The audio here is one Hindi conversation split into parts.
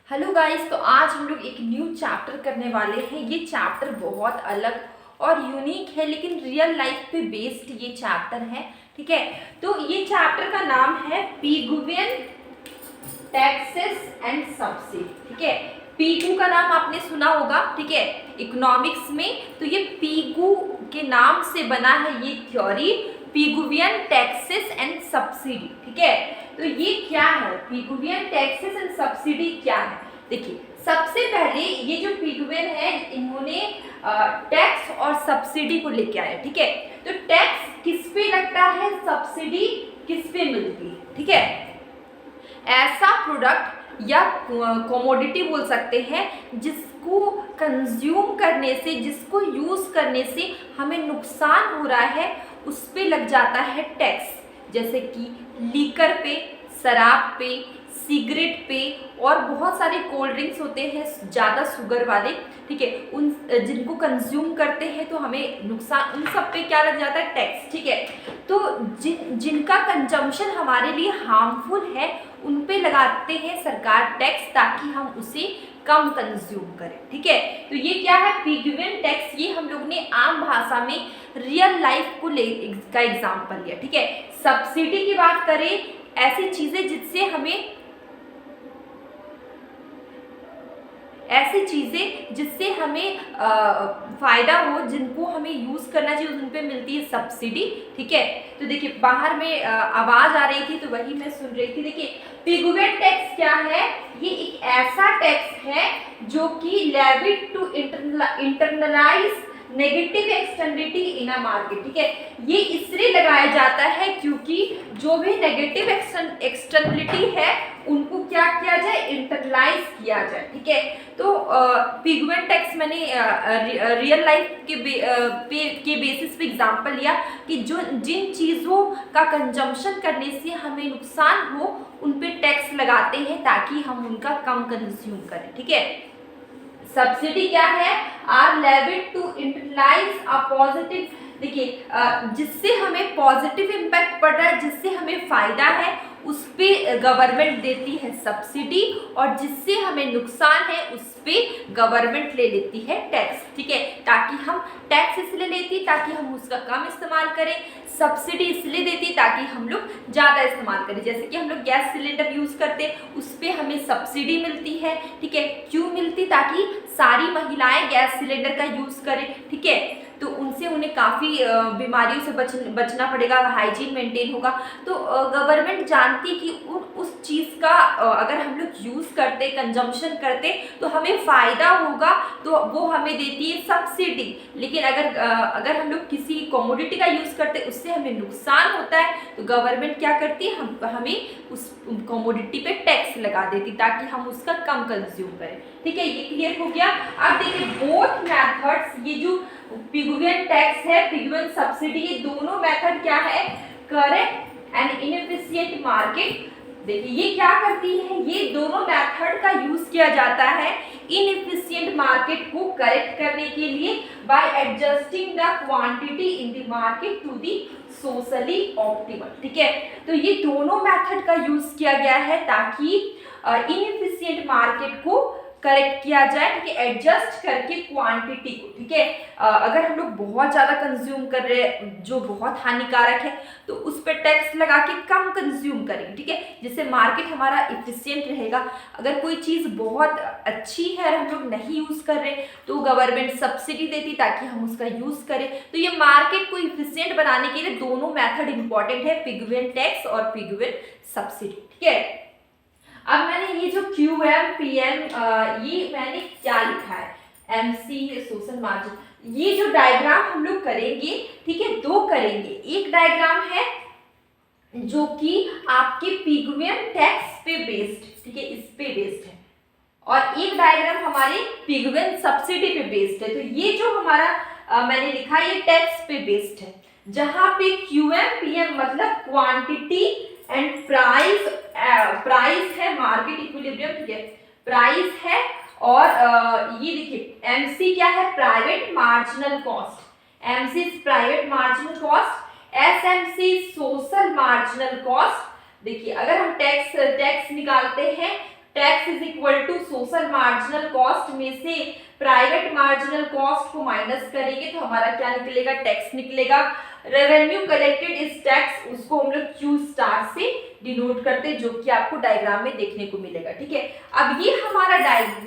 हेलो गाइस, तो आज हम लोग एक न्यू चैप्टर करने वाले हैं। ये चैप्टर बहुत अलग और यूनिक है, लेकिन रियल लाइफ पे बेस्ड ये चैप्टर है। ठीक है, तो ये चैप्टर का नाम है पिगुवियन टैक्सेस एंड सब्सिडी। ठीक है, पीगू का नाम आपने सुना होगा। ठीक है, इकोनॉमिक्स में तो ये पीगू के नाम से बना है ये थ्योरी, पिगुवियन टैक्सेस एंड सब्सिडी। ठीक है, तो ये क्या है पिगुवियन टैक्सेस एंड सब्सिडी क्या है? देखिए, सबसे पहले ये जो पिगुवियन है इन्होंने टैक्स और सब्सिडी को लेके आया। ठीक है, तो टैक्स किस पे लगता है, सब्सिडी किस पे मिलती है? ठीक है, ऐसा प्रोडक्ट या कमोडिटी बोल सकते हैं जिसको कंज्यूम करने से, जिसको यूज करने से हमें नुकसान हो रहा है, उस पे लग जाता है टैक्स। जैसे कि लीकर पे, शराब पे, सिगरेट पे और बहुत सारे कोल्ड ड्रिंक्स होते हैं ज़्यादा शुगर वाले। ठीक है, उन जिनको कंज्यूम करते हैं तो हमें नुकसान, उन सब पे क्या लग जाता है, टैक्स। ठीक है, तो जिनका कंजम्पशन हमारे लिए हार्मफुल है उन पे लगाते हैं सरकार टैक्स, ताकि हम उसे कम कंज्यूम करें। ठीक है, तो ये क्या है, पिगुवियन टैक्स। ये हम लोग ने आम भाषा में रियल लाइफ को का एग्जाम्पल लिया। ठीक है, सब्सिडी की बात करें, ऐसी चीजें जिससे हमें, ऐसी चीज़ें जिससे हमें फ़ायदा हो, जिनको हमें यूज़ करना चाहिए, उन पे मिलती है सब्सिडी। ठीक है, तो देखिए बाहर में आवाज़ आ रही थी तो वही मैं सुन रही थी। देखिए, पिगुवियन टैक्स क्या है, ये एक ऐसा टैक्स है जो कि levied to internalise negative externality in a market. ठीक है, ये इसलिए लगाया जाता है क्योंकि जो भी नेगेटिव एक्सटर्नलिटी है उनको क्या किया जाए, इंटरलाइज किया जाए। ठीक है, तो पिगुवियन टैक्स मैंने रियल लाइफ के बेसिस पे एग्जांपल लिया कि जो जिन चीज़ों का कंजम्पशन करने से हमें नुकसान हो उन पे टैक्स लगाते हैं ताकि हम उनका कम कंज्यूम करें। ठीक है, सब्सिडी क्या है, are levied to internalise a positive. देखिए, जिससे हमें पॉजिटिव इम्पैक्ट पड़ रहा है, जिससे हमें फायदा है, उस पे गवर्नमेंट देती है सब्सिडी, और जिससे हमें नुकसान है उस पे गवर्नमेंट ले लेती है टैक्स। ठीक है, ताकि हम टैक्स इसलिए लेती ताकि हम उसका कम इस्तेमाल करें, सब्सिडी इसलिए देती ताकि हम लोग ज़्यादा इस्तेमाल करें। जैसे कि हम लोग गैस सिलेंडर यूज़ करते हैं, उस पर हमें सब्सिडी मिलती है। ठीक है, क्यों मिलती, ताकि सारी महिलाएं गैस सिलेंडर का यूज़ करें। ठीक है, तो उनसे उन्हें काफ़ी बीमारियों से बचना पड़ेगा, हाइजीन मेंटेन होगा। तो गवर्नमेंट जानती कि उस चीज़ का अगर हम लोग यूज़ करते, कंजम्पशन करते तो हमें फ़ायदा होगा, तो वो हमें देती है सब्सिडी। लेकिन अगर हम लोग किसी कमोडिटी का यूज़ करते, उससे हमें नुकसान होता है, तो गवर्नमेंट क्या करती है, हमें उस कमोडिटी पे टैक्स लगा देती ताकि हम उसका कम कंज्यूम करें। ठीक है, ये क्लियर हो गया। अब देखिए, बोथ मेथड्स, ये जो पिगुवियन टैक्स है, पिगुवियन सब्सिडी, ये दोनों मेथड क्या है, करेक्ट एंड इनएफिशिएंट मार्केट। देखिए ये क्या करती है, ये दोनों मेथड का यूज किया जाता है इनएफिशिएंट मार्केट को करेक्ट करने के लिए by adjusting the quantity in the market to the socially optimal. ठीक है, तो ये दोनों मेथड का यूज किया गया है ताकि इनएफिशिएंट मार्केट को करेक्ट किया जाए। ठीक है, एडजस्ट करके क्वांटिटी को। ठीक है, अगर हम लोग बहुत ज़्यादा कंज्यूम कर रहे हैं जो बहुत हानिकारक है, तो उस पर टैक्स लगा के कम कंज्यूम करेंगे। ठीक है, जिससे मार्केट हमारा इफिशिएंट रहेगा। अगर कोई चीज़ बहुत अच्छी है और हम लोग नहीं यूज़ कर रहे, तो गवर्नमेंट सब्सिडी देती ताकि हम उसका यूज़ करें। तो ये मार्केट को इफिशिएंट बनाने के लिए दोनों मैथड इंपॉर्टेंट है, पिगुवियन टैक्स और पिगुवियन सब्सिडी। ठीक है, अब मैंने ये जो QM PM ये मैंने क्या लिखा है, MC सोशल मार्जिन, ये जो डायग्राम हम लोग करेंगे, ठीक है, दो करेंगे। एक डायग्राम है जो कि आपके पिगुवियन टैक्स पे बेस्ड, ठीक है, इस पे बेस्ड है, और एक डायग्राम हमारे पिगुवियन सब्सिडी पे बेस्ड है। तो ये जो हमारा मैंने लिखा है, ये टैक्स पे बेस्ड है, जहां पे QM PM मतलब क्वांटिटी एंड प्राइस है, मार्केट इक्विलिब्रियम। ठीक है, प्राइस है, और ये देखिए MC क्या है, private marginal cost, MC private marginal cost, SMC social marginal cost. देखिए, अगर हम टैक्स निकालते हैं, tax is equal to social marginal cost में से प्राइवेट मार्जिनल कॉस्ट को माइनस करेंगे तो हमारा क्या निकलेगा, टैक्स निकलेगा। रेवेन्यू कलेक्टेड इज टैक्स, उसको हम लोग क्यू स्टार से डिनोट करते हैं, जो कि आपको डायग्राम में देखने को मिलेगा। ठीक है, अब ये हमारा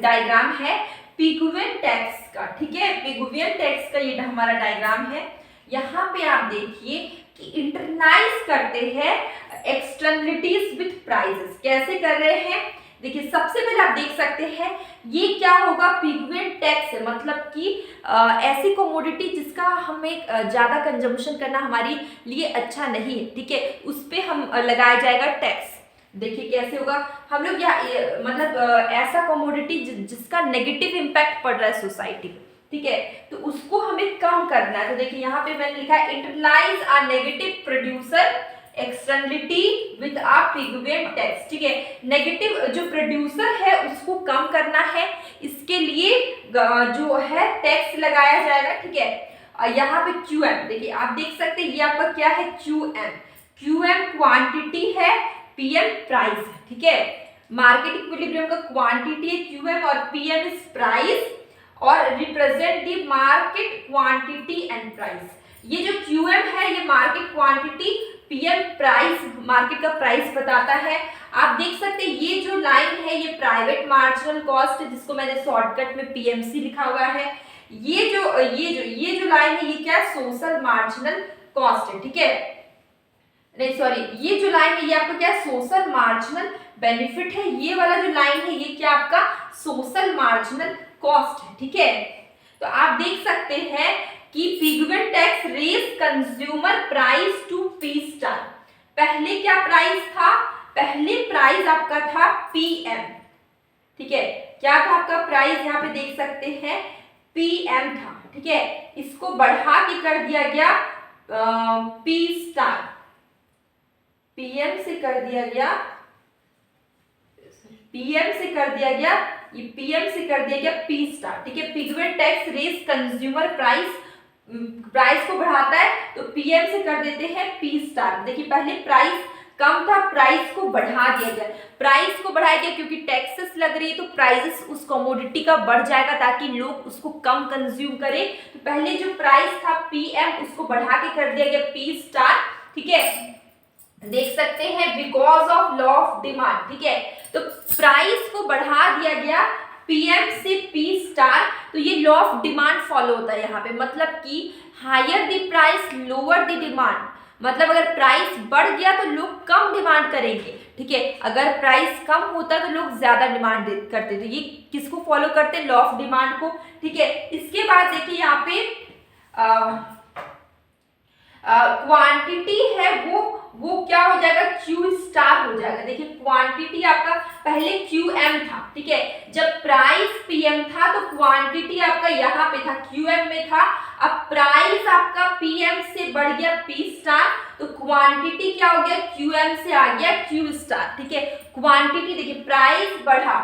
डायग्राम है पिगुएन टैक्स का। ठीक है, पिगुएन टैक्स का ये हमारा डायग्राम है। यहाँ पे आप देखिए कि इंटरलाइज करते हैं एक्सटर्नलिटीज विथ प्राइसेस। कैसे कर रहे हैं, देखिए सबसे पहले आप देख सकते हैं ये क्या होगा, पिगुएन टैक्स है, मतलब कि ऐसी कमोडिटी जिसका हमें ज्यादा कंजम्पशन करना हमारे लिए अच्छा नहीं है, ठीक है, उस पे हम लगाया जाएगा टैक्स। देखिए कैसे होगा, हम लोग मतलब ऐसा कमोडिटी जिसका नेगेटिव इम्पैक्ट पड़ रहा है सोसाइटी पे, ठीक है, तो उसको हमें कम करना है। तो देखिए यहाँ पे मैंने लिखा है internalise a negative producer externality with a Pigouvian tax. ठीक है, नेगेटिव जो प्रोड्यूसर है उसको कम करना है, इसके लिए जो है टैक्स लगाया जाएगा। ठीक है, यहाँ पे QM देखिए आप देख सकते हैं, ये आपका क्या है, QM क्वांटिटी है, PM प्राइस है। ठीक है, मार्केट इक्विलिब्रियम का क्वांटिटी है QM और PM इज प्राइस और represent the market quantity and price. ये जो QM है ये market quantity, PM price market का प्राइस बताता है। आप देख सकते हैं ये जो लाइन है ये प्राइवेट मार्जिनल कॉस्ट है, जिसको मैंने शॉर्टकट में PMC लिखा हुआ है। ये जो लाइन है ये क्या, सोशल मार्जिनल कॉस्ट है। ठीक है, नहीं सॉरी, ये जो लाइन है ये आपका क्या, सोशल मार्जिनल बेनिफिट है। ये वाला जो लाइन है ये क्या आपका सोशल मार्जिनल कॉस्ट है। ठीक है, तो आप देख सकते हैं कि Pigouvian tax raise consumer price to P star. पहले क्या प्राइस था, पहले प्राइस आपका था PM। ठीक है, क्या था आपका प्राइस, यहाँ पे देख सकते हैं PM था। ठीक है, इसको बढ़ा के कर दिया गया P स्टार, PM से कर दिया गया, PM से कर दिया गया, ये PM से कर दिया गया P स्टार। ठीक है, पिगुएन टैक्स रेज कंज्यूमर प्राइस को बढ़ाता है तो PM से कर देते हैं P स्टार। देखिए पहले प्राइस कम था, प्राइस को बढ़ा दिया गया, प्राइस को बढ़ाया गया क्योंकि टैक्सेस लग रही है तो प्राइसेस उस कमोडिटी का बढ़ जाएगा ताकि लोग उसको कम कंज्यूम करें। तो पहले जो प्राइस था PM उसको बढ़ा के कर दिया गया P स्टार। ठीक है, देख सकते हैं because of law of demand. ठीक है, तो प्राइस को बढ़ा दिया गया PM से P स्टार, तो ये लॉ ऑफ डिमांड फॉलो होता है यहाँ पे, मतलब कि higher the price lower the demand, मतलब अगर प्राइस बढ़ गया तो लोग कम डिमांड करेंगे। ठीक है, अगर प्राइस कम होता तो लोग ज्यादा डिमांड करते, तो ये किसको फॉलो करते हैं, लॉ ऑफ डिमांड को। ठीक है, इसके बाद देखिए यहाँ पे क्वांटिटी है वो क्या हो जाएगा, Q स्टार हो जाएगा। देखिए क्वांटिटी आपका पहले QM था। ठीक है, जब प्राइस PM था तो क्वांटिटी आपका यहाँ पे था, QM में था। अब प्राइस आपका PM से बढ़ गया P स्टार, तो क्वांटिटी क्या हो गया, QM से आ गया Q स्टार। ठीक है, क्वांटिटी देखिए प्राइस बढ़ा,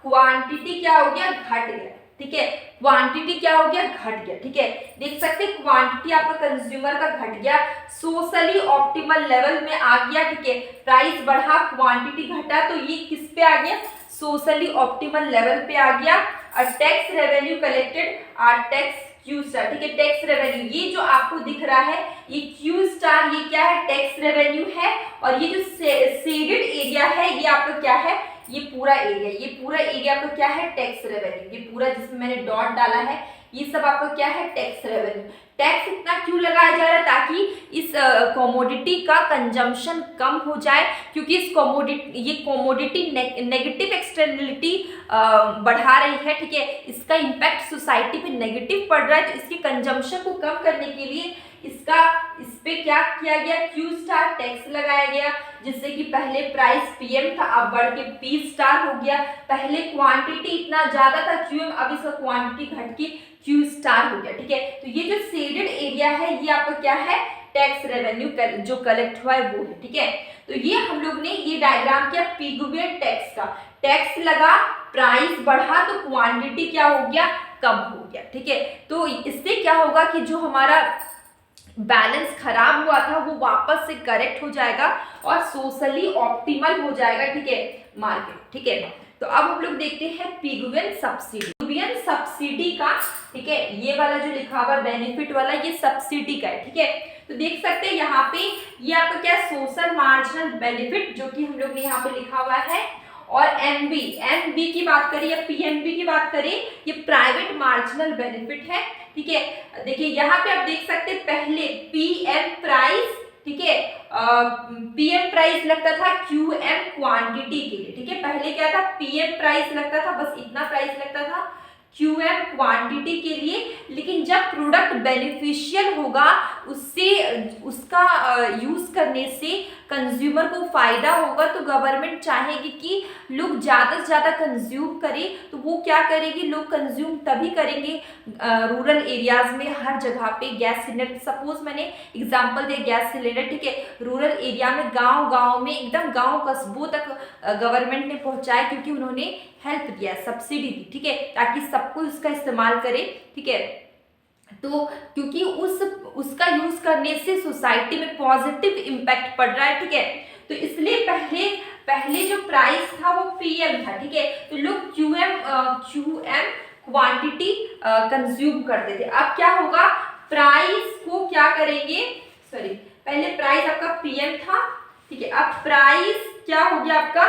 क्वांटिटी क्या हो गया, घट गया। ठीक है, क्वांटिटी क्या हो गया, घट गया। ठीक है, देख सकते हैं क्वांटिटी आपका कंज्यूमर का घट गया, सोशली ऑप्टिमल लेवल में आ गया। ठीक है, प्राइस बढ़ा, क्वांटिटी घटा, तो ये किस पे आ गया, सोशली ऑप्टिमल लेवल पे आ गया। और tax revenue collected are tax Q star. ठीक है, टैक्स रेवेन्यू ये जो आपको दिख रहा है ये Q स्टार, ये क्या है, टैक्स रेवेन्यू है। और ये जो शेडेड एरिया है ये आपका क्या है, ये पूरा एरिया आपका क्या है, टैक्स रेवेन्यू। ये पूरा जिसमें मैंने डॉट डाला है ये सब आपका क्या है, टैक्स रेवेन्यू। टैक्स इतना क्यों लगाया जा रहा है, ताकि इस कमोडिटी का कंजम्पशन कम हो जाए, क्योंकि इस कमोडिटी नेगेटिव एक्सटर्नलिटी बढ़ा रही है। ठीक है, इसका इम्पैक्ट सोसाइटी पे नेगेटिव पड़ रहा है, तो इसके कंजम्पशन को कम करने के लिए इस पे क्या किया गया, Q स्टार टैक्स लगाया गया, जिससे कि पहले प्राइस PM था अब बढ़ के P स्टार हो गया। पहले क्वांटिटी इतना ज्यादा था QM, अब इसका क्वांटिटी घट के Q स्टार हो गया। ठीक है, तो ये जो शेडेड एरिया है ये आपका क्या है, टैक्स रेवेन्यू जो कलेक्ट हुआ है वो है। ठीक है, तो ये हम लोग ने ये डायग्राम किया पिगुएन टैक्स का, टैक्स लगा, प्राइस बढ़ा तो क्वांटिटी क्या हो गया, कम हो गया। ठीक है, तो इससे क्या होगा कि जो हमारा बैलेंस खराब हुआ था वो वापस से करेक्ट हो जाएगा और सोशली ऑप्टिमल हो जाएगा, ठीक है, मार्केट, ठीक है। तो अब हम लोग देखते हैं पिगुएन सब्सिडी। पिगुएन सब्सिडी का, ठीक है, ये वाला जो लिखा हुआ बेनिफिट वाला, ये सब्सिडी का है, ठीक है। तो देख सकते हैं यहाँ पे ये आपका क्या, सोशल मार्जिनल बेनिफिट, जो कि हम लोग ने यहाँ पे लिखा हुआ है। और एमबी की बात करें या पीएमबी की बात करें, ये प्राइवेट मार्जिनल बेनिफिट है, ठीक है। देखिए यहाँ पे आप देख सकते हैं पहले पीएम प्राइस, ठीक है, पीएम प्राइस लगता था क्यूएम क्वांटिटी के लिए, ठीक है। पहले क्या था, पीएम प्राइस लगता था, बस इतना प्राइस लगता था क्यूएम क्वांटिटी के लिए। लेकिन जब प्रोडक्ट बेनिफिशियल होगा, उससे उसका यूज करने से कंज्यूमर को फायदा होगा, तो गवर्नमेंट चाहेगी कि लोग ज़्यादा से ज़्यादा कंज्यूम करें। तो वो क्या करेगी, लोग कंज्यूम तभी करेंगे रूरल एरियाज में, हर जगह पे गैस सिलेंडर, सपोज मैंने एग्जांपल दिया गैस सिलेंडर, ठीक है, रूरल एरिया में, गांव में, एकदम गांव कस्बों तक गवर्नमेंट ने पहुंचाया, क्योंकि उन्होंने हेल्प दिया, सब्सिडी दी, ठीक है, ताकि सब कोई उसका इस्तेमाल करे, ठीक है। तो क्योंकि उसका यूज करने से सोसाइटी में पॉजिटिव इम्पैक्ट पड़ रहा है, ठीक है। तो इसलिए पहले जो प्राइस था वो पीएम था, ठीक है। तो लोग क्यूएम क्वांटिटी कंज्यूम करते थे। अब क्या होगा, प्राइस को क्या करेंगे, सॉरी, पहले प्राइस आपका पीएम था, ठीक है। अब प्राइस क्या हो गया आपका,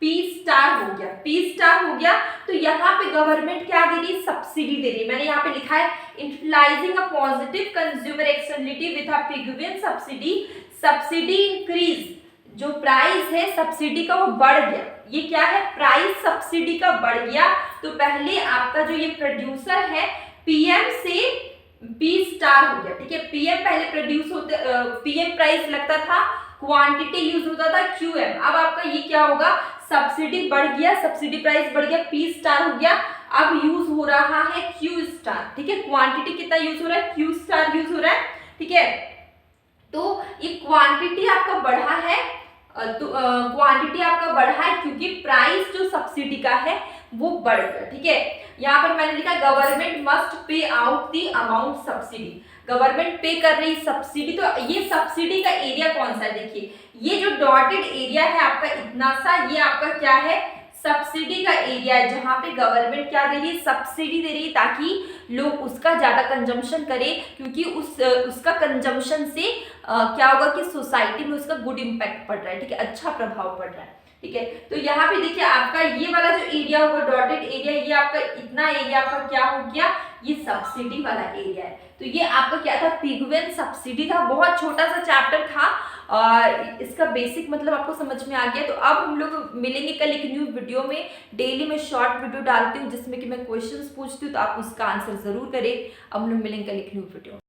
पी स्टार हो गया, पी स्टार हो गया। तो यहाँ पे गवर्नमेंट क्या दे रही है, सब्सिडी दे रही है। मैंने यहाँ पे लिखा है utilising a positive consumer externality with a Pigouvian subsidy increase. जो प्राइस है सब्सिडी का वो बढ़ गया, ये क्या है, प्राइस सब्सिडी का बढ़ गया। तो पहले आपका जो ये प्रोड्यूसर है पीएम से पी स्टार हो गया, ठीक है। पीएम पहले प्रोड्यूस होते, पीएम प्राइस लगता था, क्वांटिटी यूज होता था क्यूएम। अब आपका ये क्या होगा, सब्सिडी बढ़ गया, सब्सिडी प्राइस बढ़ गया, पी स्टार हो गया। अब यूज हो रहा है क्यू स्टार, ठीक है। क्वांटिटी कितना यूज हो रहा है, क्यू स्टार यूज हो रहा है, ठीक है। तो ये क्वांटिटी आपका बढ़ा है, तो क्वांटिटी आपका बढ़ा है क्योंकि प्राइस जो सब्सिडी का है वो बढ़ गया, ठीक है। यहाँ पर मैंने लिखा government must pay out the amount subsidy, government पे कर रही सब्सिडी। तो ये सब्सिडी का एरिया कौन सा है, देखिए ये जो डॉटेड एरिया है आपका इतना सा, ये आपका क्या है, सब्सिडी का एरिया है, जहां पे गवर्नमेंट क्या दे रही है, सब्सिडी दे रही है, ताकि लोग उसका ज्यादा कंजम्पशन करें, क्योंकि उसका कंजम्पशन से क्या होगा कि सोसाइटी में उसका गुड इम्पैक्ट पड़ रहा है, ठीक है, अच्छा प्रभाव पड़ रहा है, ठीक है। तो यहाँ पे देखिए आपका ये वाला जो एरिया होगा डॉटेड एरिया, ये आपका इतना एरिया आपका क्या हो गया, ये सब्सिडी वाला एरिया है। तो ये आपका क्या था, पिगुएन सब्सिडी था, बहुत छोटा सा चैप्टर था और इसका बेसिक मतलब आपको समझ में आ गया। तो अब हम लोग मिलेंगे कल एक न्यू वीडियो में। डेली मैं शॉर्ट वीडियो डालती हूँ जिसमें कि मैं क्वेश्चंस पूछती हूँ, तो आप उसका आंसर जरूर करें। अब हम लोग मिलेंगे कल एक न्यू वीडियो।